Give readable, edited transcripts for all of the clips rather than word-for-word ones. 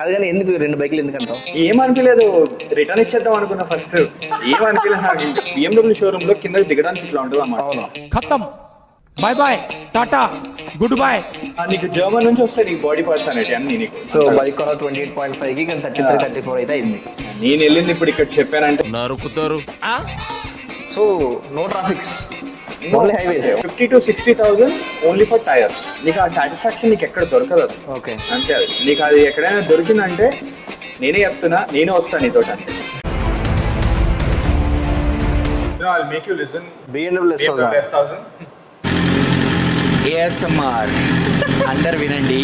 కాదు కానీ ఎందుకు రెండు బైకులు ఎందుకంటావు? ఏమనిపించలేదు, రిటర్న్ ఇచ్చేద్దాం అనుకున్నా ఫస్ట్. ఏమనిపించలేదు నాకు. ఇంకా BMW షోరూమ్ లో కింద దిగడానికి ఇట్లా ఉంటుంది అన్నమాట. అవును. ఖతం, bye bye, tata, good bye. నీకు జర్మన్ నుంచి వస్తాయి నీకు బాడీ పార్ట్స్ అనేవి అన్ని నీకు. సో బైక్ కొన 28.5కి కానీ 33-34 అయితే అయింది. నేను వెళ్ళింది ఇప్పుడు ఇక్కడ చెప్పానంటే నరుకుతారు. So no traffics, only highways. 50,000 to 60,000 only for tyres. నీకు ఆ సాటిస్ఫాక్షన్ నీకు ఎక్కడ దొరకదు. ఓకే, అంతే. అది నీకు అది ఎక్కడైనా దొరికిందంటే నేనే చెప్తున్నా, నేనే వస్తాను నీతో అంతే. I'll make you listen. BMW S1000 ASMR అందరు వినండి.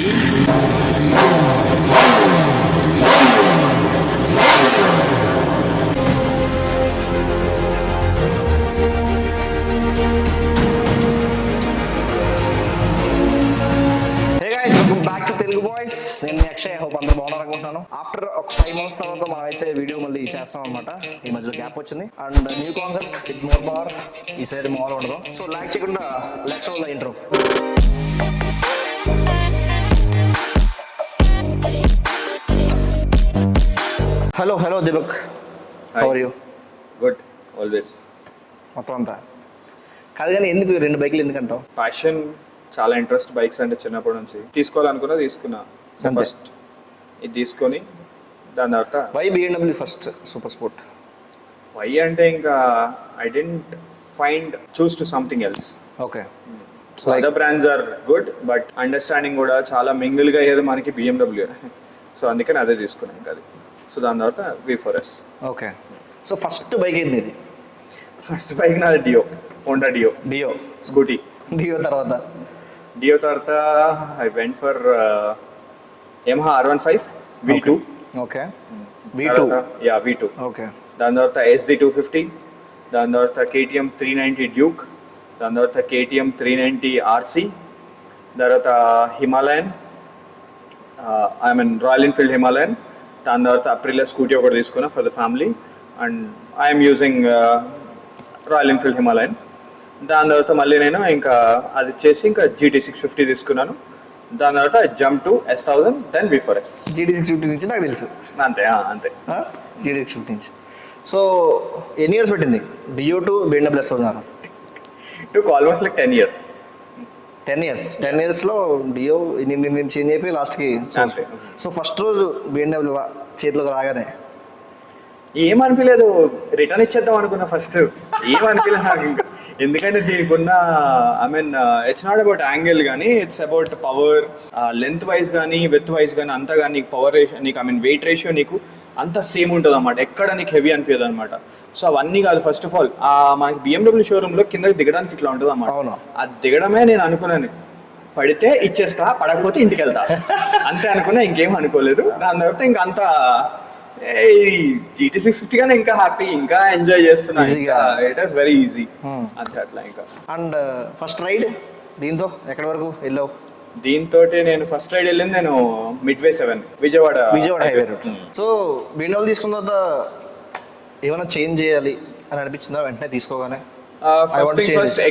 తెలుగు బాయ్స్, నేను అక్షయ్. హోప్ అందరూ బాగున్నారు అనుకుంటున్నాను. ఆఫ్టర్ ఒక 5 months తర్వాత మనం అయితే వీడియో మళ్ళీ చేస్తాం అనమాట. ఈ మధ్యలో గ్యాప్ వచ్చింది and new concept with more power. ఈ సైడ్ మోర్ ఉండదు. సో లైక్ చేయకుండా let's roll the intro. Hello Deepak, how are you? Good, always. మొత్తం అంతా కాదు కానీ ఎందుకు రెండు బైకులు ఎందుకంటావు? ప్యాషన్, చాలా ఇంట్రెస్ట్ బైక్స్ అంటే చిన్నప్పటి నుంచి. తీసుకోవాలనుకున్నా తీసుకున్నా. సో ఫస్ట్ ఇది తీసుకొని దాని తర్వాత why BMW first super sport? Why అంటే ఇంకా I didn't choose to something else. Okay, so other brands are good but understanding కూడా చాలా మింగిల్గా అయ్యేది మనకి BMW. సో అందుకని అదే తీసుకున్నాం ఇంకా అది. సో దాని తర్వాత V4S. Okay, so first bike ఏంది ఇది? ఫస్ట్ బైక్ నాది డియో, హోండా డియో స్కూటీ. డియో తర్వాత I went for Yamaha R15 V2. Okay, V2. V2. Okay, దాని తర్వాత SD 250, దాని తర్వాత KTM 390 డ్యూక్, దాని తర్వాత KTM 390 RC, తర్వాత హిమాలయన్, రాయల్ ఎన్ఫీల్డ్ హిమాలయన్. దాని తర్వాత అప్రిలియా స్కూటీ ఒకటి తీసుకున్నా for the family and I'm using royal Enfield Himalayan. దాని తర్వాత మళ్ళీ నేను ఇంకా అది చేసి ఇంకా GT 650 తీసుకున్నాను. దాని తర్వాత jump to S1000, then V4S. GT 650 నుంచి నాకు తెలుసు. అంతే. GT 650 నుంచి. సో ఎన్ని ఇయర్స్ పెట్టింది Dio to BMW S1000? Took almost like 10 years. 10 yearsలో డియో ఇన్ని చేంజ్ అయిపోయి లాస్ట్కి. అంతే. సో ఫస్ట్ రోజు BMW చేతిలోకి రాగానే ఏమనిపించలేదు, రిటర్న్ ఇచ్చేద్దాం అనుకున్నా ఫస్ట్. ఏమనిపించలేదు నాకు ఇంకా. ఎందుకంటే దీనికి ఉన్న ఇట్స్ నాట్ అబౌట్ యాంగిల్ కానీ it's about power, length wise కానీ విత్ వైజ్ కానీ అంతా కానీ నీకు పవర్ రేషియో, నీకు వెయిట్ రేషియో నీకు అంతా సేమ్ ఉంటుంది అన్నమాట. ఎక్కడ నీకు హెవీ అనిపించదు అనమాట. సో అవన్నీ కాదు. ఫస్ట్ ఆఫ్ ఆల్ మనకి BMW షోరూంలో కిందకి దిగడానికి ఇట్లా ఉంటుంది అన్నమాట. అవును, అది దిగడమే నేను అనుకున్నాను. పడితే ఇచ్చేస్తా, పడకపోతే ఇంటికి వెళ్తా అంతే అనుకున్నా, ఇంకేం అనుకోలేదు. దాని తర్వాత ఇంకా అంతా GT 650 గానే ఇంకా హ్యాపీ, ఇంకా ఎంజాయ్ చేస్తున్నా. ఇట్ ఈస్ వెరీ ఈజీ అంతే అట్లా. ఇంకా అండ్ ఫస్ట్ రైడ్ దీంతో ఎక్కడి వరకు వెళ్ళావు? దీంతో నేను ఫస్ట్ రైడ్ వెళ్ళింది నేను Midway 7 Vijayawada highway route. So BMW తీసుకున్న తర్వాత ఏమైనా చేంజ్ చేయాలి అని అనిపించిందా వెంటనే తీసుకోగానే? ఫస్ట్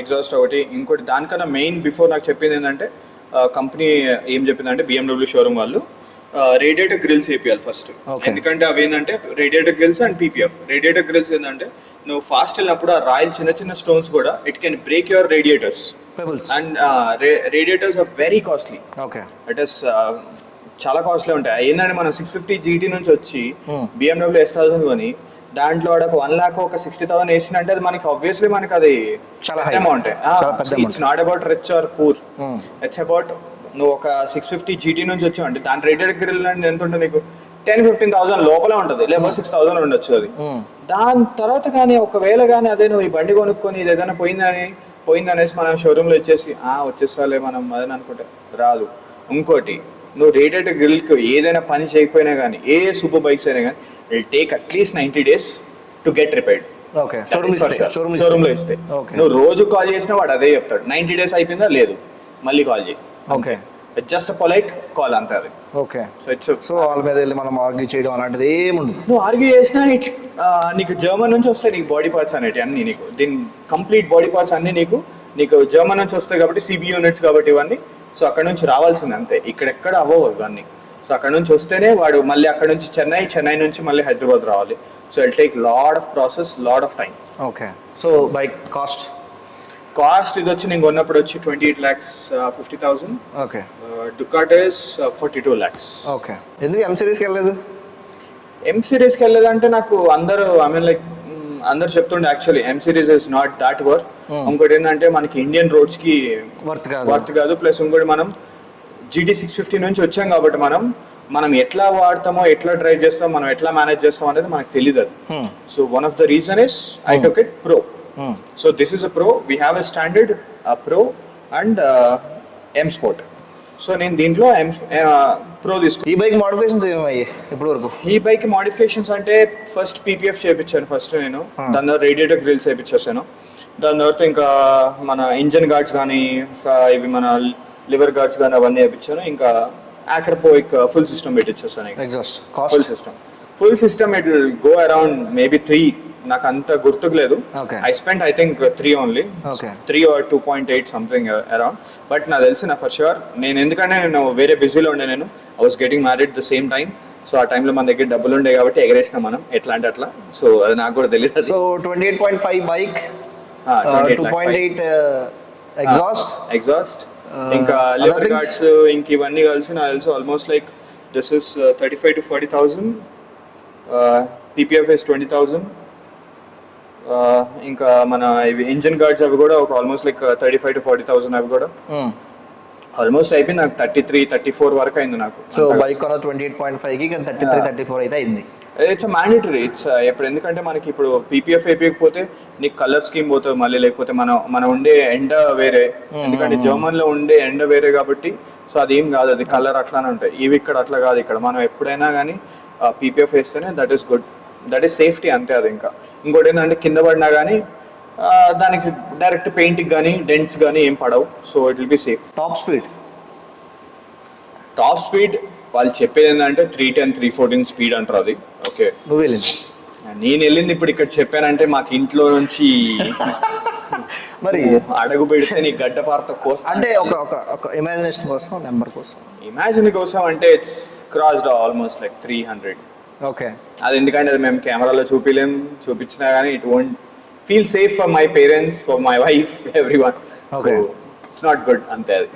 ఎగ్జాస్ట్ ఒకటి. ఇంకోటి దానికన్నా మెయిన్ బిఫోర్ నాకు చెప్పింది ఏంటంటే కంపెనీ ఏం చెప్పిందంటే BMW షోరూమ్ వాళ్ళు రేడియేటర్ గ్రిల్స్ వేపియాలి ఫస్ట్. ఎందుకంటే అవి ఏంటంటే radiator grills and PPF. Radiator grills ఏంటంటే నువ్వు ఫాస్ట్ వెళ్ళినప్పుడు ఆ రాయల్ చిన్న స్టోన్స్ కూడా it can break your radiators and radiators are very costly. Okay, it is చాలా కాస్ట్లీ ఉంటాయి. ఏంటంటే మనం 650 GT నుంచి వచ్చి BMW S1000 కొని దాంట్లో ఒక 1 lakh ఒక 60,000 వేసినంటే అది మనకి ఆబ్వియస్లీ మనకి అది చాలా amount. It's not about rich or poor, it's about నువ్వు ఒక 650 GT నుంచి వచ్చావు అంటే దాని రేటెడ్ గ్రిల్ అంటే ఎంత ఉంటుంది నీకు? 10-15,000 లోపల ఉంటుంది, లేకపోతే 6,000 ఉండొచ్చు అది. దాని తర్వాత కానీ ఒకవేళ కానీ అదే నువ్వు ఈ బండి కొనుక్కొని ఇది ఏదైనా పోయిందనేసి మనం షోరూంలో ఇచ్చేసి వచ్చేసాలే మనం అదని అనుకుంటే రాదు. ఇంకోటి, నువ్వు రేటెడ్ గ్రిల్కి ఏదైనా పని చేయకపోయినా కానీ ఏ సూపర్ బైక్స్ అయినా కానీ it take at least 90 days to get repaired. షోరూంలో ఇస్తే నువ్వు రోజు కాల్ చేసినా వాడు అదే చెప్తాడు, 90 days అయిపోయిందా లేదు మళ్ళీ కాల్ చేయి. ఓకే, జస్ట్ పొలైట్ కాల్ అంతే అది. ఓకే, సో వాళ్ళ మీద వెళ్ళి మనం ఆర్గ్యూ చేయడం అలాంటిది ఏముండదు. నువ్వు ఆర్గ్యూ చేసినా నీకు జర్మన్ నుంచి వస్తాయి నీకు బాడీ పార్ట్స్ అనేవి అన్ని. నీకు దీని కంప్లీట్ బాడీ పార్ట్స్ అన్ని నీకు జర్మన్ నుంచి వస్తాయి కాబట్టి CB యూనిట్స్ కాబట్టి ఇవన్నీ. సో అక్కడ నుంచి రావాల్సింది అంతే, ఇక్కడెక్కడ అవ్వవు ఇవన్నీ. సో అక్కడ నుంచి వస్తేనే వాడు మళ్ళీ అక్కడ నుంచి చెన్నై నుంచి మళ్ళీ హైదరాబాద్ రావాలి. So it take lot of process, lot of time. Okay. So bike cost ఇది వచ్చి నేను కొన్నప్పుడు వచ్చి 28,50,000. ఓకే. డుకాటిస్ 42 lakhs. ఓకే. ఎందుకు ఎం సిరీస్కి వెళ్ళలేదు? ఎం సిరీస్కి వెళ్ళాలంటే నాకు అందరూ అందరు చెప్తుండే actually M series is not that worth. ఇంకోటి ఏంటంటే మనకి ఇండియన్ రోడ్స్ కి వర్త్ కాదు. ప్లస్ ఇంకోటి మనం GT 650 నుంచి వచ్చాం కాబట్టి మనం ఎట్లా వాడతామో, ఎట్లా డ్రైవ్ చేస్తాం, మనం ఎట్లా మేనేజ్ చేస్తాం అనేది మనకు తెలియదు అది. So one of the reason is I took it pro. So this is a pro. We have a standard, pro and M sport. So నేను దీంట్లో ప్రో తీసుకున్నాను. ఈ బైక్ మోడిఫికేషన్స్ ఏమయ్యాయి ఇప్పుడు వరకు? ఈ బైక్ మోడిఫికేషన్స్ అంటే ఫస్ట్ PPF చేయించాను first నేను. దాని తర్వాత రేడియేటర్ గ్రిల్స్ చేయించేసాను. దాని తర్వాత ఇంకా మన ఇంజన్ గార్డ్స్ కానీ, ఇవి మన లివర్ గార్డ్స్ కానీ అవన్నీ వేయించాను. ఇంకా ఆక్రపోయిక్ ఫుల్ సిస్టమ్ పెట్టించేసాను. Full system it will go around maybe 3. నాకు అంత గుర్తుకు I spend I think 3 only. 3 or 2.8 something around. But నాకు తెలిసిన ఫర్ షూర్ ఎందుకంటే నేను వేరే బిజీలో ఉండే. నేను I was getting married the same time. So ఆ టైంలో మన దగ్గర డబ్బులు ఉండే కాబట్టి ఎగరేసిన మనం ఎట్లా అంటే అట్లా. సో అది నాకు కూడా తెలియదు. సో 28.5 బైక్, 2.8 ఎగ్జాస్ట్, ఇంకా లివర్ గార్డ్స్, ఇంక ఇవన్నీ కలిసి నాకు తెలుసు almost like this is 35,000 to 40,000. PPF is 20,000. ఇంకా మన ఇవి ఇంజన్ గార్డ్స్ అవి కూడా ఒక ఆల్మోస్ట్ లైక్ 35,000 to 40,000 అవి కూడా ఆల్మోస్ట్ అయిపోయింది. నాకు 33-34 వరకు అయింది నాకు. సో బైక్ 28.5కి 33-34 అయితే అయింది. It's mandatory. ఇప్పుడు ఎందుకంటే మనకి ఇప్పుడు PPF అయిపోకపోతే నీకు కలర్ స్కీమ్ పోతుంది మళ్ళీ, లేకపోతే మన ఉండే ఎండ వేరే. ఎందుకంటే జర్మన్ లో ఉండే ఎండ వేరే కాబట్టి సో అదేం కాదు, అది కలర్ అట్లానే ఉంటాయి. ఇవి ఇక్కడ అట్లా కాదు. ఇక్కడ మనం ఎప్పుడైనా కానీ PPF వేస్తేనే that is good, that is safety అంతే. అది ఇంకోటి ఏంటంటే కింద పడినా కానీ దానికి డైరెక్ట్ పెయింట్కి కానీ డెంట్స్ కానీ ఏం పడవు. So it will be safe. Top speed వాళ్ళు చెప్పేది ఏంటంటే 310, 314 స్పీడ్ అంటారు. అది ఓకే. నువ్వు వెళ్ళింది? నేను వెళ్ళింది ఇప్పుడు ఇక్కడ చెప్పానంటే మాకు ఇంట్లో నుంచి మరి అడుగు పెడితే నీ గడ్డ పార్త కోసం అంటే ఒక ఇమాజినేషన్ కోసం, నెంబర్ కోసం, ఇమాజిన్ కోసం అంటే it's crossed almost like 300. Okay. అది ఎందుకంటే అది మేము కెమెరాలో చూపించినా కానీ it won't feel safe for my parents, for my wife, everyone. Okay. It's not good అంతే అది.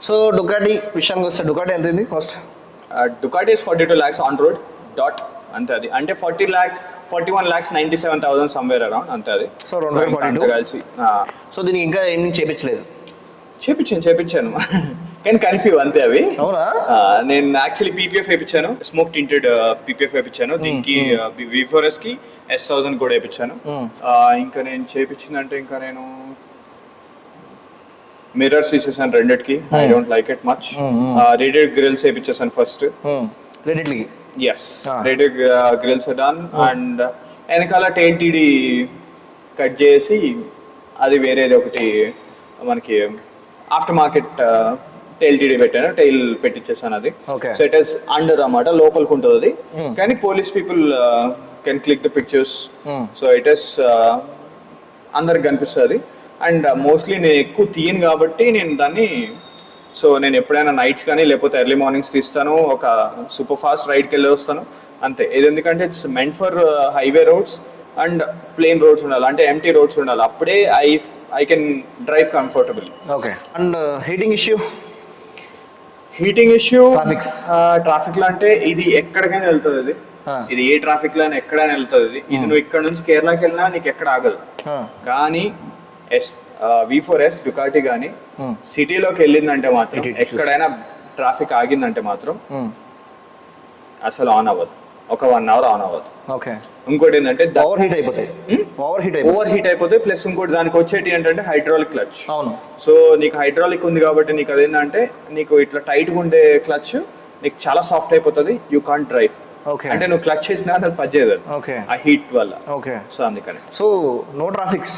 సో డుకాటి విషయానికి వస్తే డుకాటి ఎంత ఉంది cost? Ducati is 42 lakhs on road dot అంతే. అది అంటే 41,97,000 సమ్వేర్ అరౌండ్ అంతే. అది సో 242 కలిసి. సో దీనికి ఇంకా ఏమి చేపించలేదు? చేపించాను కానీ కన్ఫ్యూ అంతే అవి. అవునా? నేను యాక్చువల్లీ PPF వేయించాను, స్మోక్ టింటెడ్ PPF వేయించాను. దీనికి V4S కి S1000 కూడా వేయించాను. ఇంకా నేను చేపించిందంటే ఇంకా నేను మిర్రర్స్ తీసేసాను రెండిటికి. I don't like it much. Radiator grills వేయించేసాను first. Yes, radiator grills done. And వెనకాల టైల్ TD కట్ చేసి అది వేరేది ఒకటి మనకి ఆఫ్టర్ మార్కెట్ టైల్ TD పెట్టాను, టైల్ పెట్టించేసాను. అది సో ఇట్ ఇస్ అండర్ అన్నమాట, లోపలికి ఉంటుంది అది. కానీ police people can click the pictures. So it is అందరికి కనిపిస్తుంది. అండ్ మోస్ట్లీ నేను ఎక్కువ తీయను కాబట్టి నేను దాన్ని, సో నేను ఎప్పుడైనా నైట్స్ కానీ లేకపోతే ఎర్లీ మార్నింగ్స్ తీస్తాను, ఒక సూపర్ ఫాస్ట్ రైడ్కి వెళ్ళి వస్తాను అంతే. ఇది ఎందుకంటే it's meant for highway roads and plain roads ఉండాలి, అంటే ఎంటీ రోడ్స్ ఉండాలి. అప్పుడే I can drive comfortable. Okay. And heating issue traffic లో అంటే ఇది ఎక్కడికైనా వెళ్తుంది. ఇది ఏ ట్రాఫిక్ లో ఎక్కడైనా వెళ్తుంది. ఇది నువ్వు ఇక్కడ నుంచి కేరళకి వెళ్ళినా నీకు ఎక్కడ ఆగదు. కానీ V4S డుకాటి కానీ సిటీలోకి వెళ్ళిందంటే మాత్రం, ఎక్కడైనా ట్రాఫిక్ ఆగిందంటే మాత్రం అసలు ఆన్ అవ్వదు. ఒక 1 hour ఆన్ అవ్వదు. ఓకే. ఇంకోటి ఏంటంటే ఓవర్ హీట్ అయిపోతాయి. ప్లస్ ఇంకోటి దానికి వచ్చేటి ఏంటంటే హైడ్రాలిక్ క్లచ్. అవును. సో నీకు హైడ్రాలిక్ ఉంది కాబట్టి నీకు అదేంటంటే నీకు ఇట్లా టైట్గా ఉండే క్లచ్ నీకు చాలా సాఫ్ట్ అయిపోతుంది. You can't drive. అంటే నువ్వు క్లచ్ చేసినా అది పనిచేయదు ఆ హీట్ వల్ల. సో అందుకని so no traffics,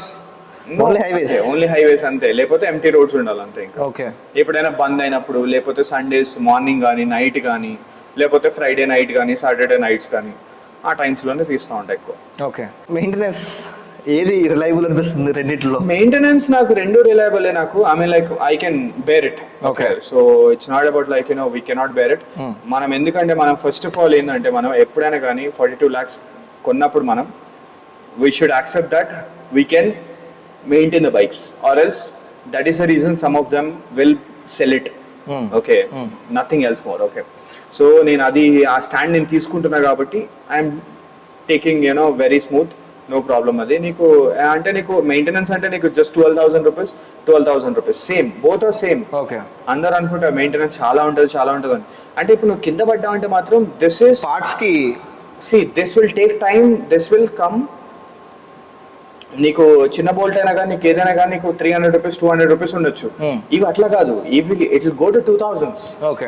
only highways అంతే. లేకపోతే ఎంటీ రోడ్స్ ఉండాలి అంతే. ఇంకా ఓకే. ఎప్పుడైనా బంద్ అయినప్పుడు, లేకపోతే సండేస్ మార్నింగ్ కానీ నైట్ కానీ, లేకపోతే ఫ్రైడే నైట్ కానీ సాటర్డే నైట్స్ కానీ ఆ టైమ్స్లోనే తీస్తూ ఉంటాయి ఎక్కువ. ఓకే. మెయింటెనెన్స్ ఏది రిలయబుల్ అనిపిస్తుంది రెండిట్లో? మెయింటెనెన్స్ నాకు రెండు రిలయబుల్. నాకు I mean like I can bear it. Okay, so it's not about like we cannot bear it. మనం ఎందుకంటే మనం ఫస్ట్ ఆఫ్ ఆల్ ఏంటంటే మనం ఎప్పుడైనా కానీ 42 lakhs కొన్నప్పుడు మనం we should accept that we can maintain the bikes, or else that is the reason some of them will sell it. Okay, nothing else more. Okay, so నేను అది ఆ stand నేను తీసుకుంటున్నా కాబట్టి I'm taking very smooth, no problem. అది నీకు అంటే నీకు మెయింటెనెన్స్ అంటే నీకు just 12,000 rupees same, both are same. Okay, అందరు అనుకుంటారు మెయింటెనెన్స్ చాలా ఉంటుంది అని. అంటే ఇప్పుడు నువ్వు కింద పడ్డా అంటే మాత్రం దిస్ ఇస్ పార్ట్స్ కి this will take time, this will come. నీకు చిన్న బోల్ట్ అయినా కానీ నీకు ఏదైనా కానీ నీకు 300 రూపీస్ 200 రూపీస్ ఉండొచ్చు. ఇవి అట్లా కాదు, ఇట్ విల్ గో టు 2,000,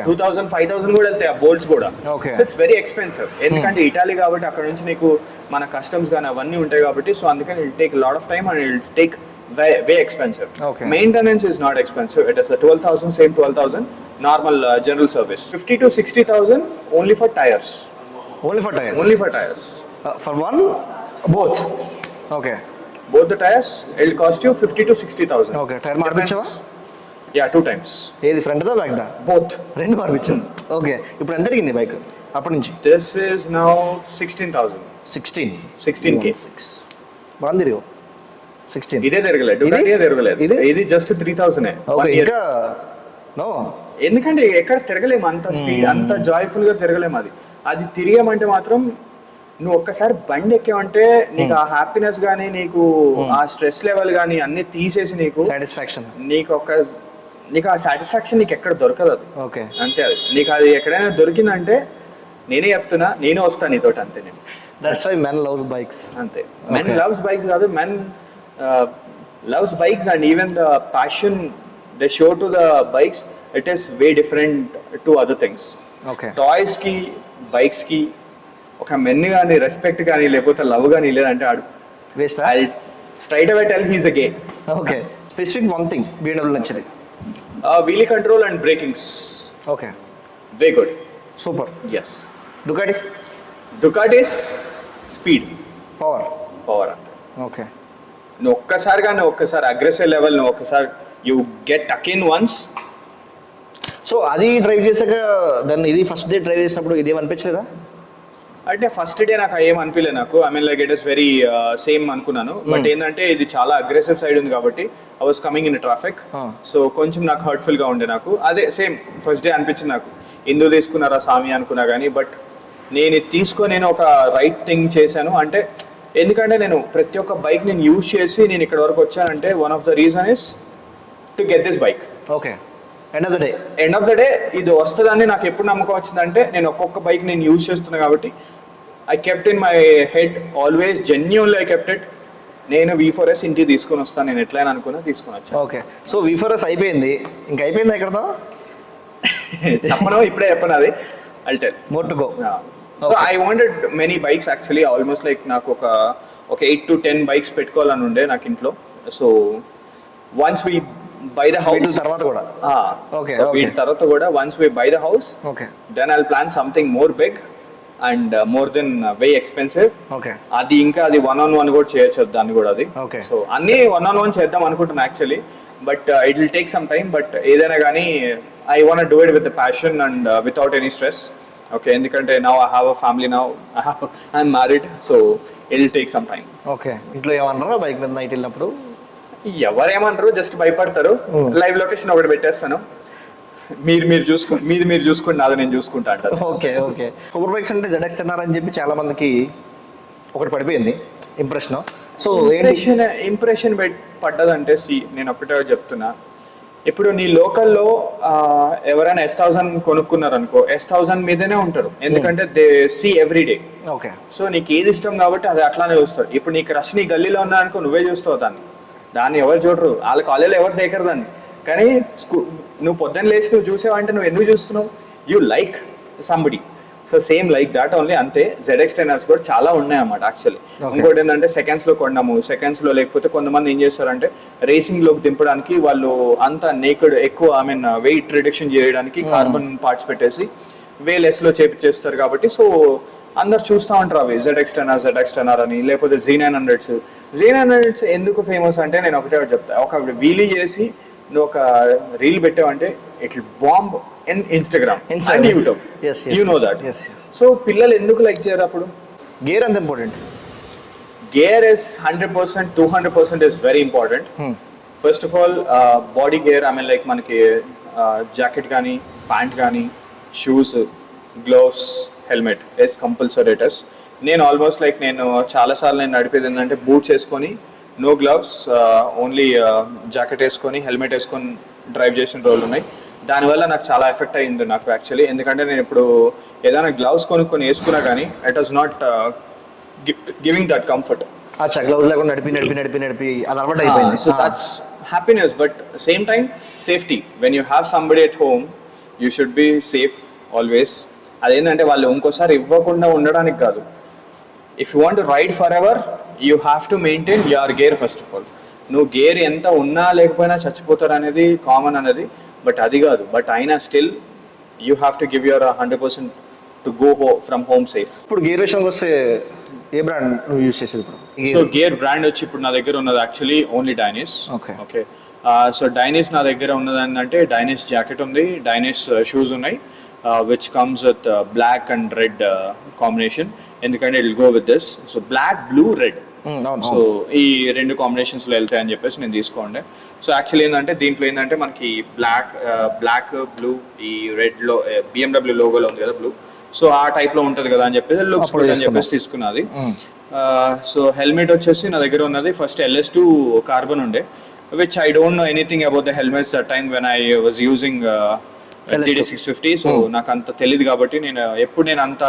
2,000, 5,000 కూడా వెళ్తాయి ఆ బోల్ట్స్ కూడా. So it's very expensive. ఎందుకంటే ఇటాలీ కాబట్టి అక్కడ నుంచి నీకు మన కస్టమ్స్ కానీ అవన్నీ ఉంటాయి కాబట్టి, సో అందుకని it take lot of time and it take way expensive. Maintenance is not expensive. It is 12,000, same 12,000 normal general service. 50 to 60,000 only for tyres. Only for tyres for one both. Okay, both the tires it will cost you 50 to 60,000. Okay, tyre మార్పించావా? Yeah, 2 times. ఏది front దా back దా? Both. రెండు మార్పించాను. Okay, ఇప్పుడు ఎంత అడిగింది bike అప్పటి నుంచి? This is now 16,000. 16K. బాగా తిరిగి 16. ఇదే తిరగలేదు, ఇదే తిరగలేదు, ఇది జస్ట్ 3,000. ఇంకా నో, ఎందుకంటే ఎక్కడ తిరగలేము అంత స్పీడ్, అంత జాయ్ఫుల్ గా తిరగలేము. అది తిరిగామంటే మాత్రం నువ్వు ఒక్కసారి బండి ఎక్కావంటే నీకు ఆ హ్యాపీనెస్ కానీ నీకు ఆ స్ట్రెస్ లెవెల్ కానీ అన్ని తీసేసి నీకు సాటిస్ఫాక్షన్, నీకు ఆ సాటిస్ఫాక్షన్ నీకు ఎక్కడ దొరకదు. ఓకే, అంతే. అది నీకు అది ఎక్కడైనా దొరికిందంటే నేనే చెప్తున్నా, నేనే వస్తాను నీతోటి, అంతే. నేను that's why men loves bikes. అంతే, మెన్ లవ్స్ బైక్స్ కాదు, men loves bikes and even the passion they show to the bikes, it is way different to other things. Okay, toys కి బైక్స్ కి ఒక మెన్ కానీ respect కానీ లేకపోతే love కానీ లేదంటే ఆడు waste. I straight away tell he's a gay. Okay, specific one thing BMW నచ్చింది. Wheelie control and brakings. Okay, way good, super. Yes. Ducatis speed, power అంతే. ఓకే, నువ్వు ఒక్కసారి అగ్రెసివ్ లెవెల్, నువ్వు ఒక్కసారి you get again once. So అది drive చేశాక దాన్ని ఇది ఫస్ట్ డే డ్రైవ్ చేసినప్పుడు ఇదేం అనిపించలేదా? అంటే ఫస్ట్ డే నాకు ఏం అనిపించలేదు. నాకు I mean like it is very same అనుకున్నాను. బట్ ఏంటంటే ఇది చాలా అగ్రెసివ్ సైడ్ ఉంది కాబట్టి I was coming in traffic, so కొంచెం నాకు హర్ట్ఫుల్ గా ఉండే. నాకు అదే సేమ్ ఫస్ట్ డే అనిపించింది. నాకు ఎందుకు తీసుకున్నారా స్వామి అనుకున్నా కానీ, బట్ నేను నేను ఒక రైట్ థింగ్ చేశాను. అంటే ఎందుకంటే నేను ప్రతి ఒక్క బైక్ నేను యూజ్ చేసి నేను ఇక్కడ వరకు వచ్చానంటే one of the reason is to get this bike. Okay, end of the day ఇది వస్తుందని నాకు ఎప్పుడు నమ్మకం వచ్చిందంటే నేను ఒక్కొక్క బైక్ నేను యూజ్ చేస్తున్నా కాబట్టి I kept in my head always, genuinely I kept it. నేను V4S ఇంటికి తీసుకొని వస్తాను, నేను ఎట్లయినా అనుకున్నా తీసుకొని వచ్చాను. ఓకే, సో V4S అయిపోయింది, ఇంకా అయిపోయింది ఎక్కడతో చెప్పను, ఇప్పుడే చెప్పను. అది I'll tell. More to go. So I wanted many bikes actually, almost like నాకు ఒక 8 to 10 bikes పెట్టుకోవాలని ఉండే నాకు ఇంట్లో. So once we buy the house, తర్వాత కూడా okay, so వీటి తర్వాత కూడా once we buy the house, okay, then I'll plan something more big and more than way expensive. Okay, అది ఇంకా అది 1-on-1 కూడా చేయొచ్చు దాన్ని కూడా. అది okay, సో అన్ని 1-on-1 చేద్దాం అనుకుంటున్నా actually, but it will take some time. But ఏదైనా కానీ I want to do it with the passion and without any stress. Okay, ఎందుకంటే now I have a family, now I'm married, so it will take some time. Okay, ఇంట్లో ఏమన్నారా bike మీద night వెళ్ళినప్పుడు? ఎవరేమంటారు, just భయపడతారు. Live location ఒకటి పెట్టేస్తాను, మీరు చూసుకోండి, నాది నేను చూసుకుంటా అంటారు. ఓకే, సూపర్ బైక్స్ అంటే ZX10R అని చెప్పి చాలా మందికి ఒకటి పడిపోయింది ఇంప్రెషన్. సో ఇంప్రెషన్ పడ్డదంటే నేను ఒకటే చెప్తున్నా, ఇప్పుడు నీ లోకల్లో ఎవరైనా S1000 కొనుక్కున్నారు అనుకో, S1000 మీదనే ఉంటారు, ఎందుకంటే they see every day. Okay, so నీకు ఏది ఇష్టం కాబట్టి అది అట్లానే చూస్తాడు. ఇప్పుడు నీకు రష్ నీ గల్లీలో ఉన్నా అనుకో, నువ్వే చూస్తావు దాన్ని ఎవరు చూడరు, వాళ్ళ కాలేజీలో ఎవరు దేకరు దాన్ని. కానీ నువ్వు పొద్దున్న లేచి నువ్వు చూసావంటే నువ్వు ఎందుకు చూస్తున్నావు, you like somebody. So same like that only, అంతే. ZX10Rs కూడా చాలా ఉన్నాయన్నమాట యాక్చువల్లీ. ఇంకోటి ఏంటంటే సెకండ్స్లో కొన్నాము, సెకండ్స్లో లేకపోతే కొంతమంది ఏం చేస్తారంటే రేసింగ్లోకి దింపడానికి వాళ్ళు అంతా నేకెడ్ ఎక్కువ వెయిట్ రిడక్షన్ చేయడానికి కార్బన్ పార్ట్స్ పెట్టేసి వే లెస్లో చేపిచ్చేస్తారు కాబట్టి, సో అందరు చూస్తూ ఉంటారు అవి ZX10R అని, లేకపోతే Z900s. Z900s ఎందుకు ఫేమస్ అంటే నేను ఒకటే చెప్తా, ఒక వీలీ చేసి నువ్వు ఒక రీల్ పెట్టావంటే it will bomb in Instagram and YouTube. You know that. So పిల్లలు ఎందుకు లైక్ చేయరు అప్పుడు? గేర్ అంత important. Gear is 100%, 200% is very important. First of all body gear, I mean like మనకి జాకెట్ కానీ, ప్యాంట్ కానీ, shoes, gloves, helmet is compulsory ఇటర్స్. నేను ఆల్మోస్ట్ లైక్ నేను చాలాసార్లు నేను నడిపేది ఏంటంటే బూట్స్ వేసుకొని, నో గ్లవ్స్, ఓన్లీ జాకెట్ వేసుకొని, హెల్మెట్ వేసుకొని డ్రైవ్ చేసిన రోజులు ఉన్నాయి. దానివల్ల నాకు చాలా ఎఫెక్ట్ అయింది నాకు యాక్చువల్లీ. ఎందుకంటే నేను ఇప్పుడు ఏదైనా గ్లవ్స్ కొనుక్కొని వేసుకున్నా కానీ it was not giving that comfort. అచ్చా, గ్లౌజ్ లేకుండా నడిపి అది అలవాటు అయిపోయింది. So that's happiness, but same time safety. When you have somebody at home you should be safe always. అదేంటంటే వాళ్ళు ఇంకోసారి ఇవ్వకుండా ఉండడానికి కాదు. If you want to ride for ever you have to maintain your gear first of all. నువ్వు gear ఎంత ఉన్నా లేకపోయినా చచ్చిపోతారు అనేది కామన్ అనేది, బట్ అది కాదు. బట్ అయినా still you have to give your 100% to go from home safe. ఇప్పుడు గేర్ విషయానికి వస్తే ఏ బ్రాండ్ నువ్వు యూజ్ చేసేది ఇప్పుడు? సో గేర్ బ్రాండ్ వచ్చి ఇప్పుడు నా దగ్గర ఉన్నది actually only Dainese. Okay. So Dainese నా దగ్గర ఉన్నది ఏంటంటే డైనిస్ జాకెట్ ఉంది, డైనిస్ షూస్ ఉన్నాయి, which comes with black and red combination. ఎందుకంటే it will go with this. So black, blue, red. So ఈ రెండు కాంబినేషన్స్లో వెళ్తాయని చెప్పేసి నేను తీసుకోండి. సో యాక్చువల్లీ ఏంటంటే దీంట్లో ఏంటంటే మనకి బ్లాక్, బ్లూ, ఈ రెడ్లో BMW లోగోలో ఉంది కదా బ్లూ, సో ఆ టైప్లో ఉంటుంది కదా అని చెప్పేసి లుక్స్ గుడ్ అని చెప్పేసి తీసుకున్నది. సో హెల్మెట్ వచ్చేసి నా దగ్గర ఉన్నది ఫస్ట్ LS2 కార్బన్ ఉండే, which I don't know anything about the helmets that time when I was using TD650. So నాకు అంత తెలియదు కాబట్టి నేను అంత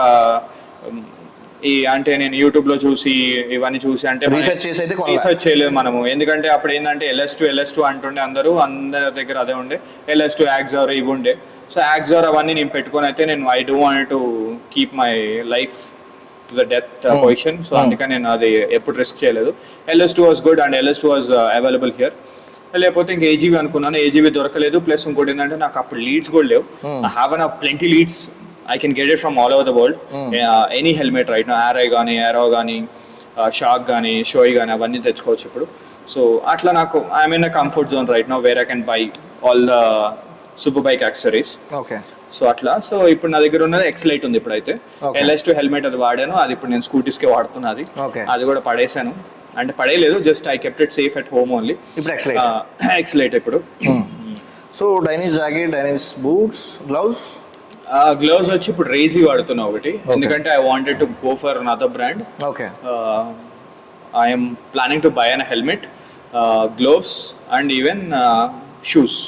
అంటే నేను యూట్యూబ్లో చూసి ఇవన్నీ చూసి అంటే రీసెర్చ్ చేయలేదు మనము. ఎందుకంటే అప్పుడు ఏంటంటే LS2 అంటుండే అందరి దగ్గర అదే ఉండే, LS2 యాక్సార్ ఇవి ఉండే. సో యాక్సార్ అవన్నీ నేను పెట్టుకొని అయితే నేను I don't want to keep my life to the death position. So అందుకని నేను అది ఎప్పుడు రిస్క్ చేయలేదు. LS2 was good and LS2 was available here. లేకపోతే ఇంకా AGV అనుకున్నాను, AGV దొరకలేదు. ప్లస్ ఇంకోటి ఏంటంటే నాకు అప్పుడు లీడ్స్ కూడా లేవు. I have plenty leads, I can get it from all over the world. Any helmet right now, Arrow గానీ, షాక్ కానీ, షోయ్ కానీ అవన్నీ తెచ్చుకోవచ్చు ఇప్పుడు. సో అట్లా నాకు I'm in a comfort zone right now where I can buy all the super bike accessories. Okay. So అట్లా. So ఇప్పుడు నా దగ్గర ఉన్నది X-Lite ఉంది ఇప్పుడైతే. LS2 హెల్మెట్ అది వాడాను, అది ఇప్పుడు నేను స్కూటీస్కే వాడుతున్నది. అది కూడా పడేసాను, అంటే పడేయలేదు, just I kept it safe at home only. ఇప్పుడు X-Lite ఇప్పుడు. So Dainese jacket, Dainese boots, gloves. Gloves వచ్చి ఇప్పుడు రేజీ వాడుతున్నా ఒకటి, ఎందుకంటే I wanted to go for another brand. Okay. I'm planning to buy an helmet, gloves and even shoes.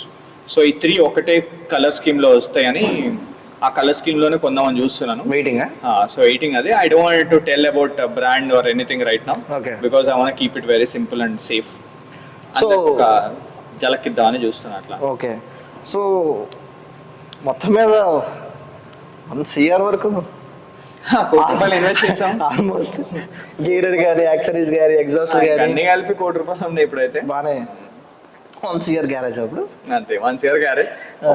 So ఈ 3 ఒకటే కలర్ స్కీమ్లో వస్తాయని ఆ కలర్ స్కీమ్లోనే కొందామని చూస్తున్నాను. సో వెయిటింగ్ అది. I don't want to tell about brand or anything right now, because I want keep it very simple and safe. So ఒక జలకిద్దామని చూస్తున్నా అట్లా. ఓకే. సో మొత్తం మీద 1 CR వరకు ఇన్వెస్ట్ చేసాం ఆల్మోస్ట్. గేర్ కానీ, యాక్సరీస్ కానీ, ఎగ్జాస్ట్ కానీ అన్ని కలిపి ₹1 కోటి ఉన్నాయి ఇప్పుడైతే. బానే 1 CR గ్యారేజ్ అప్పుడు అంతే. 1 CR గ్యారేజ్,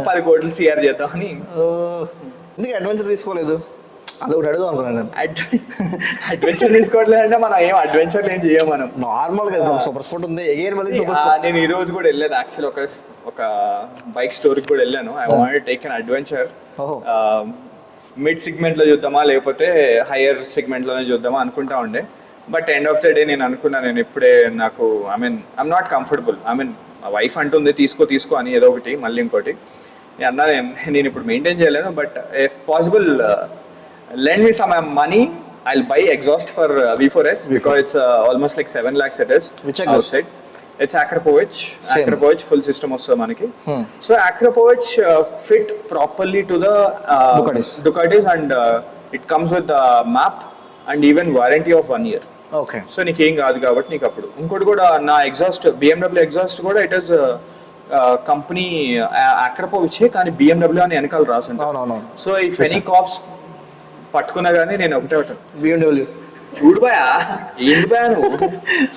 10 కోట్లు CR చేద్దామని. ఎందుకు అడ్వెంచర్ తీసుకోలేదు? అదొకటి అడుగుదాం అనుకున్నాను. అడ్వెంచర్ తీసుకోవట్లేదు అంటే మనం ఏం అడ్వెంచర్ ఏం చేయం మనం. నార్మల్గా సూపర్ స్పోర్ట్ ఉంది, నేను ఈ రోజు కూడా వెళ్ళాను యాక్చువల్ ఒక బైక్ స్టోర్కి కూడా వెళ్ళాను. I want take an adventure. Mid segment లో చూద్దామా లేకపోతే హైయర్ సెగ్మెంట్ లోనే చూద్దామా అనుకుంటా ఉండే. But end of the day నేను అనుకున్నా, నేను ఇప్పుడే నాకు ఐఎమ్ నాట్ కంఫర్టబుల్. మా వైఫ్ అంటుంది తీసుకో అని ఏదో ఒకటి, మళ్ళీ ఇంకోటి అన్నా నేను ఇప్పుడు మెయింటైన్ చేయలేను. But if possible lend me some money, I'll buy exhaust for V4S because it's almost like 7 lakhs it is. Which outside? It's Akrapovic full system also manaki. So Akrapovic fit properly to the Ducatis and it comes with a map and even warranty of 1 year. Okay. So నీకేం కాదు కాబట్టి నీకు అప్పుడు. ఇంకోటి కూడా నా exhaust BMW exhaust కూడా it is company Akrapovic కానీ BMW అని వెనకాల రాసింది. అవునవును. సో ఇఫ్ ఎనీ కాప్స్ పట్టుకున్నా కానీ నేను ఒకటే BMW చూడు భయా ఏంటి భయా నువ్వు.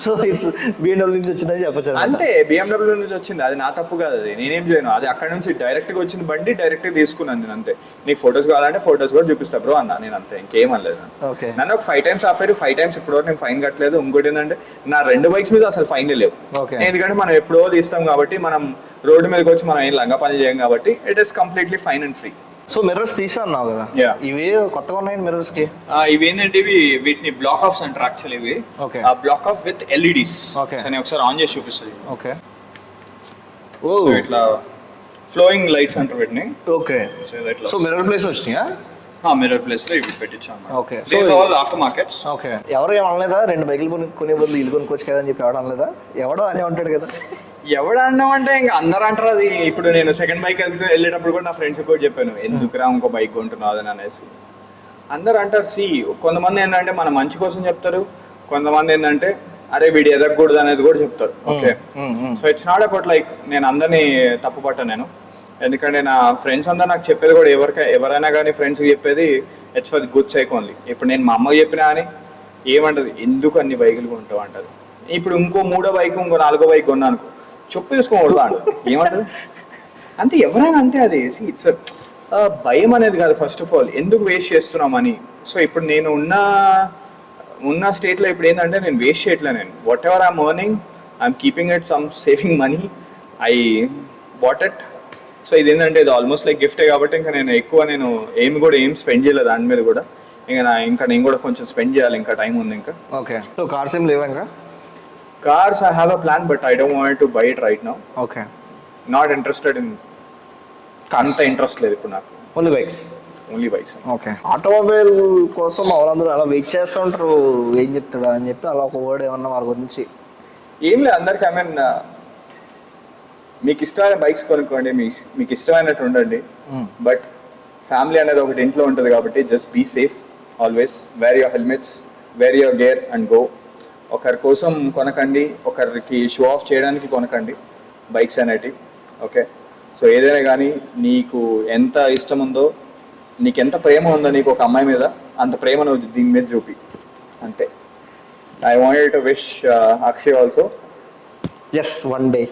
సో ఇట్స్ BMW నుంచి వచ్చిందని చెప్పచ్చు అంతే, BMW నుంచి వచ్చింది, అది నా తప్పు కాదు, అది నేనేం చేయను. అది అక్కడ నుంచి డైరెక్ట్ గా వచ్చిన బండి డైరెక్ట్ గా తీసుకున్నాను నేను అంతే. నీకు ఫొటోస్ కావాలంటే ఫొటోస్ కూడా చూపిస్తా బ్రో అన్నా నేను, అంతే, ఇంకేం అనలేదు. ఓకే. నన్ను ఒక 5 times ఆపారు, 5 times ఇప్పటివరకు నేను ఫైన్ కట్టలేదు. ఇంకోటి ఏంటంటే నా 2 బైక్స్ మీద అసలు ఫైన్ లేవు. ఓకే. ఎందుకంటే మనం ఎప్పుడో తీస్తాం కాబట్టి, మనం రోడ్డు మీదకి వచ్చి మనం ఏం లంగా పని చేయం కాబట్టి it is completely fine and free. So mirrors తీసా అన్నావు కదా, Yeah. ఇవి కొత్తగా ఉన్నాయి మిర్రర్స్ కి. ఇవి ఏంటంటే వీటిని బ్లాక్ ఆఫ్స్ అంటారు యాక్చువల్లీ. ఇవి Okay. Black of with LEDs. Okay. So నేను ఒకసారి ఆన్ చేసి చూపిస్తాను. ఓకే. సో ఇట్లా ఫ్లోయింగ్ లైట్స్ అంటారు వీటిని. ఓకే. సో మిర్రర్ ప్లేస్ వచ్చినాయా? మిర్రర్ ప్లేస్ లో ఇవి పెట్టించాం. Okay. These all after markets. Okay. ఎవరు ఏమనలేదా 2 బైకులు కొనే బదులు ఇల్లు కొనుక్కోవచ్చు కదా అని చెప్పి ఎవడు అనలేదా? ఎవడో అనే ఉంటాడు కదా. ఎవడు అన్నాం అంటే ఇంకా అందరూ అంటారు అది. ఇప్పుడు నేను సెకండ్ బైక్ వెళ్ళేటప్పుడు కూడా నా ఫ్రెండ్స్ కూడా చెప్పాను, ఎందుకురా ఇంకో బైక్ కొంటున్నావు అని అనేసి. అందరు అంటారు, కొంతమంది ఏంటంటే మన మంచి కోసం చెప్తారు, కొంతమంది ఏంటంటే అరే వీడు ఎదగకూడదు అనేది కూడా చెప్తారు. Okay. So it's not about like నేను అందరినీ తప్పు పట్టాను నేను, ఎందుకంటే నా ఫ్రెండ్స్ అందరూ నాకు చెప్పేది కూడా ఎవరైనా కానీ ఫ్రెండ్స్కి చెప్పేది it's for good psych only. ఇప్పుడు నేను మా అమ్మకి చెప్పినా అని ఏమంటది, ఎందుకు అన్ని బైకులు కొంటావు అంటది. ఇప్పుడు ఇంకో 3వ బైక్ ఇంకో 4వ బైక్ కొన్నా అనుకో, చెప్పు తీసుకోకూడదు అంటది. ఏమంటది అంతే, ఎవరైనా అంతే. అది ఇట్స్ భయం అనేది కాదు ఫస్ట్ ఆఫ్ ఆల్, ఎందుకు వేస్ట్ చేస్తున్నాం అని. సో ఇప్పుడు నేను ఉన్న స్టేట్లో ఇప్పుడు ఏంటంటే నేను వేస్ట్ చేయట్లే. నేను what ever I'm earning I'm keeping it some saving money, I bought it. So ఇది ఏంటంటే ఇది ఆల్మోస్ట్ లైక్ గిఫ్టే కాబట్టి ఇంకా నేను ఎక్కువ ఏం స్పెండ్ చేయలేదు దాని మీద కూడా. ఇంకా నేను కూడా కొంచెం స్పెండ్ చేయాలి, ఇంకా టైం ఉంది ఇంకా. ఓకే. సో కార్స్ ఏం లేవా ఇంకా? Cars, I have a plan, but I don't want to buy it right now. Okay. Not interested in అంత ఇంట్రెస్ట్ లేదు ఇప్పుడు నాకు. Only bikes. Only bikes. Okay. Automobile కోసం వాళ్ళందరూ అలా వెయిట్ చేస్తూ ఉంటారు, ఏం చెప్తాడు అని చెప్పి అలా ఒక వర్డ్ ఏమన్నా వారి గురించి. ఏం లేదు, అందరికి ఐ మీన్ మీకు ఇష్టమైన బైక్స్ కొనుక్కోండి, మీకు ఇష్టమైనట్టు ఉండండి. బట్ ఫ్యామిలీ అనేది ఒకటి ఇంట్లో ఉంటుంది కాబట్టి just be safe always. Wear your helmets, wear your gear and go. ఒకరి కోసం కొనకండి, ఒకరికి షో ఆఫ్ చేయడానికి కొనకండి బైక్స్ అనేటివి. ఓకే. సో ఏదైనా కానీ నీకు ఎంత ఇష్టం ఉందో, నీకు ఎంత ప్రేమ ఉందో నీకు ఒక అమ్మాయి మీద, అంత ప్రేమ నువ్వు దీని మీద చూపి, అంతే. I wanted to wish Akshay also. Yes, one day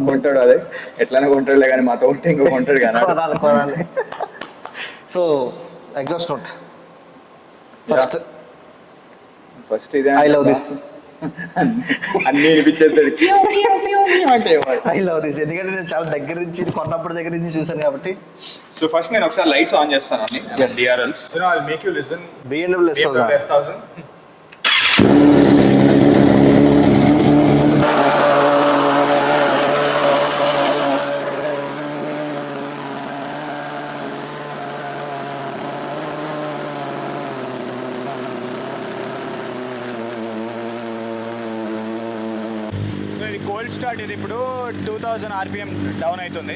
కొంటాడు, అదే ఎట్లనే కొంటాడులే కానీ మాతో ఉంటే ఇంకో కొంటాడు కానీ. సో ఎగ్జాస్ట్ నోట్ ఫస్ట్ ఇదే, ఐ లవ్ దిస్ అన్ని వినిపించేస్తాడు అంటే. ఐ లవ్ దిస్ ఎందుకంటే నేను చాలా దగ్గర నుంచి దగ్గర నుంచి చూసాను కాబట్టి. సో ఫస్ట్ నేను ఒకసారి లైట్స్ ఆన్ చేస్తాను అన్ని DRLs. You know, I'll make you listen. BMW S1000. Cold start ఇది ఇప్పుడు 2000 RPM డౌన్ అవుతుంది.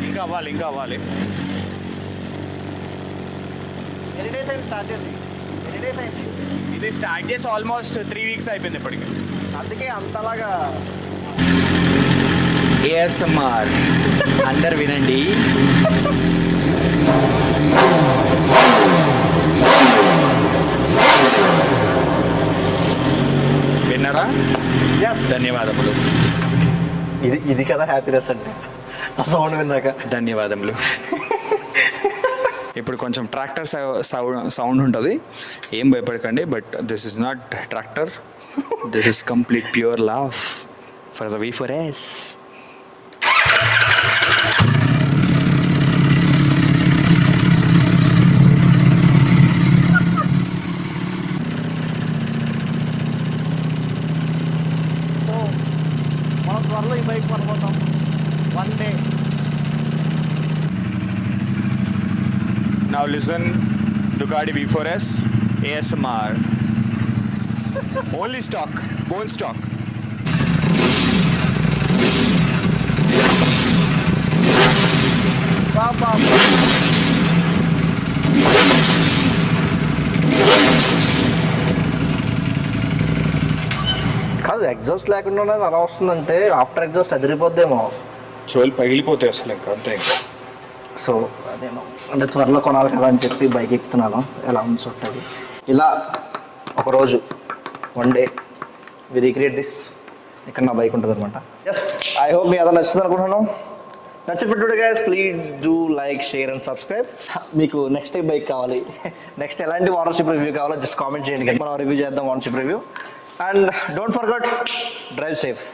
ఇంకా అవ్వాలి. ఇది స్టార్ట్ చేసి ఆల్మోస్ట్ 3 weeks అయిపోయింది ఇప్పటికి, అందుకే అంతలాగా. ASMR అందరు వినండి. విన్నారా? ధన్యవాదములు. ఇది కదా హ్యాపీనెస్ అంటే, ఆ సౌండ్ విన్నాక. ధన్యవాదములు. ఇప్పుడు కొంచెం ట్రాక్టర్ సౌండ్ ఉంటుంది, ఏం భయపడకండి. But this is not tractor, this is complete pure love for the V4S. మనం త్వరలో ఈ బైక్ కొనుక్కుంటాం one day. Now listen, Ducati V4S ASMR. Only stock, bone stock. కాదు, ఎగ్జాస్ట్ లేకుండా ఉన్నది అలా వస్తుందంటే ఆఫ్టర్ ఎగ్జాస్ట్ అదిరిపోద్దేమో. చెవులు పగిలిపోతాయి అసలు ఇంకా, అంతే ఇంకా. సో అదేమో అంటే త్వరలో కొనాలి కదా అని చెప్పి బైక్ ఎక్కుతున్నాను. ఎలా ఉంది చుట్టది ఇలా ఒకరోజు one day we recreate this. ఇక్కడ నా బైక్ ఉంటుంది అనమాట. ఎస్, ఐ హోప్ మీ అదే నచ్చుతుంది అనుకుంటున్నాను. That's it for today guys. Please do like, share and subscribe. మీకు నెక్స్ట్ టైం బైక్ కావాలి, నెక్స్ట్ ఎలాంటి ఓనర్షిప్ రివ్యూ కావాలో జస్ట్ కామెంట్ చేయండి, మనం రివ్యూ చేద్దాం ownership review. And don't forget, drive safe.